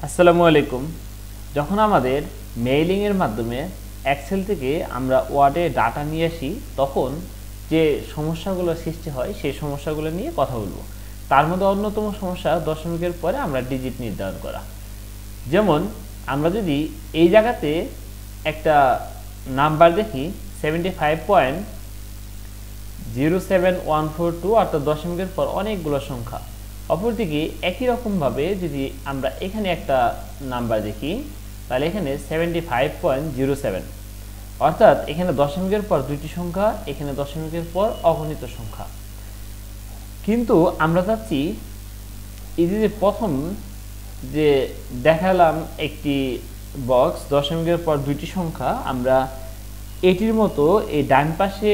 আসসালামু আলাইকুম। যখন আমাদের মেইলিং এর মাধ্যমে এক্সেল থেকে আমরা ওয়ার্ডে ডাটা নিয়ে আসি, তখন যে সমস্যাগুলো সৃষ্টি হয় সেই সমস্যাগুলো নিয়ে কথা বলবো। তার মধ্যে অন্যতম সমস্যা দশমিকের পরে আমরা ডিজিট নির্ধারণ করা। যেমন আমরা যদি এই জায়গাতে একটা নাম্বার দেখি 75.07142, অর্থাৎ দশমিকের পর অনেকগুলো সংখ্যা। অপরদিকে একই রকমভাবে যদি আমরা এখানে একটা নাম্বার দেখি, তাহলে এখানে 75.07, অর্থাৎ এখানে দশমিকের পর দুইটি সংখ্যা, এখানে দশমিকের পর অগণিত সংখ্যা। কিন্তু আমরা চাচ্ছি এই যে প্রথম যে দেখালাম একটি বক্স দশমিকের পর দুইটি সংখ্যা, আমরা এটির মতো এই ডান পাশে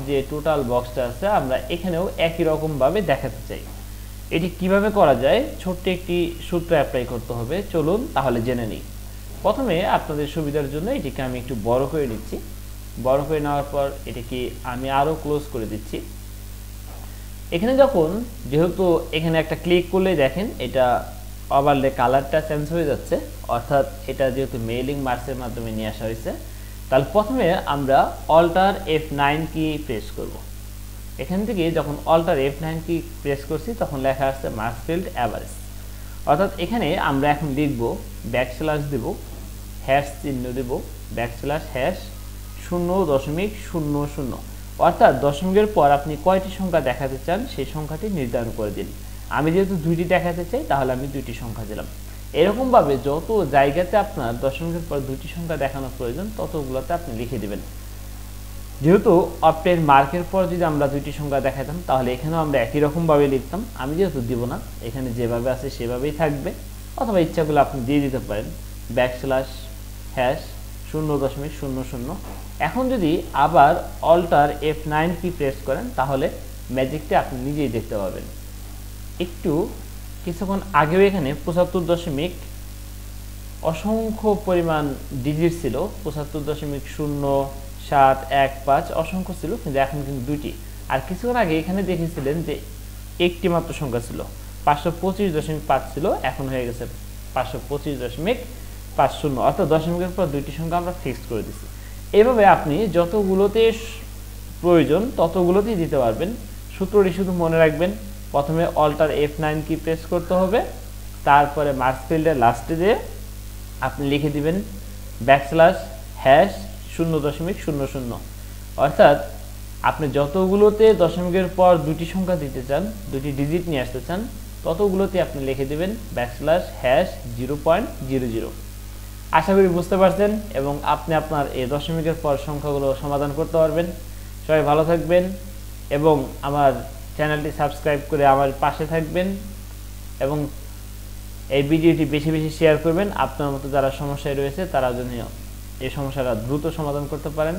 যে টোটাল বক্সটা আছে আমরা এখানেও একই রকম ভাবে দেখাতে চাই। এটি কিভাবে করা যায়, ছোট্ট একটি সূত্র অ্যাপ্লাই করতে হবে। চলুন তাহলে জেনে নিই। প্রথমে আপনাদের সুবিধার জন্য এটিকে আমি একটু বড় করে নিচ্ছি। বড় করে নেওয়ার পর এটিকে আমি আরো ক্লোজ করে দিচ্ছি। এখানে যেহেতু এখানে একটা ক্লিক করলে দেখেন এটা ওভারলে কালারটা চেঞ্জ হয়ে যাচ্ছে, অর্থাৎ এটা যেহেতু মেইলিং মার্কসের মাধ্যমে নিয়ে আসা হয়েছে। তাহলে প্রথমে আমরা অল্টার F9 কি প্রেস করব। এখান থেকে যখন অল্টার F9 কি প্রেস করছি তখন লেখা আসছে মার্কসফিল্ড অ্যাভারেজ, অর্থাৎ এখানে আমরা এখন লিখব ব্যাকস্ল্যাশ দেব, হ্যাশ চিহ্ন দেব, ব্যাকস্ল্যাশ হ্যাশ 0.00, অর্থাৎ দশমিকের পর আপনি কয়টি সংখ্যা দেখাতে চান সেই সংখ্যাটি নির্ধারণ করে দিন। আমি যেহেতু দুইটি দেখাতে চাই তাহলে আমি দুইটি সংখ্যা দিলাম। এরকমভাবে যত জায়গাতে আপনার দশমিকের পর দুইটি সংখ্যা দেখানোর প্রয়োজন ততগুলোতে আপনি লিখে দেবেন। যেহেতু অপটের মার্কের পর যদি আমরা দুইটি সংখ্যা দেখাতাম তাহলে এখানেও আমরা একই রকমভাবে লিখতাম। আমি যেহেতু দিব না, এখানে যেভাবে আছে সেভাবেই থাকবে, অথবা ইচ্ছাগুলো আপনি দিয়ে দিতে পারেন ব্যাকস্ল্যাশ হ্যাশ 0.00। এখন যদি আবার অল্টার F9 কি প্রেস করেন তাহলে ম্যাজিকটা আপনি নিজেই দেখতে পাবেন। কিছুক্ষণ আগেও এখানে 75 অসংখ্য পরিমাণ ডিজিট ছিল, 75.0715 অসংখ্য ছিল, কিন্তু এখন কিন্তু দুইটি। আর কিছুক্ষণ আগে এখানে দেখেছিলেন যে একটি মাত্র সংখ্যা ছিল, 525.5 ছিল, এখন হয়ে গেছে 525.50, অর্থাৎ দশমিকের পর দুইটি সংখ্যা আমরা ফিক্সড করে দিচ্ছি। এভাবে আপনি যতগুলোতে প্রয়োজন ততগুলোতেই দিতে পারবেন। সূত্রটি শুধু মনে রাখবেন, প্রথমে অল্টার F9 কি প্রেস করতে হবে, তারপরে মার্কসফিল্ডের লাস্টে দিয়ে আপনি লিখে দিবেন ব্যাকস্ল্যাশ হ্যাশ 0.00, অর্থাৎ আপনি যতগুলোতে দশমিকের পর দুটি সংখ্যা দিতে চান, দুটি ডিজিট নিয়ে আসতে চান, ততগুলোতে আপনি লিখে দিবেন ব্যাকস্ল্যাশ হ্যাশ 0.00। আশা করি বুঝতে পারছেন এবং আপনি আপনার এই দশমিকের পর সংখ্যাগুলো সমাধান করতে পারবেন। সবাই ভালো থাকবেন এবং আমার চ্যানেলটি সাবস্ক্রাইব করে আমার পাশে থাকবেন এবং এই ভিডিওটি বেশি বেশি শেয়ার করবেন। আপনার মতো যারা সমস্যায় রয়েছে তারা যেন এই সমস্যাটা দ্রুত সমাধান করতে পারেন।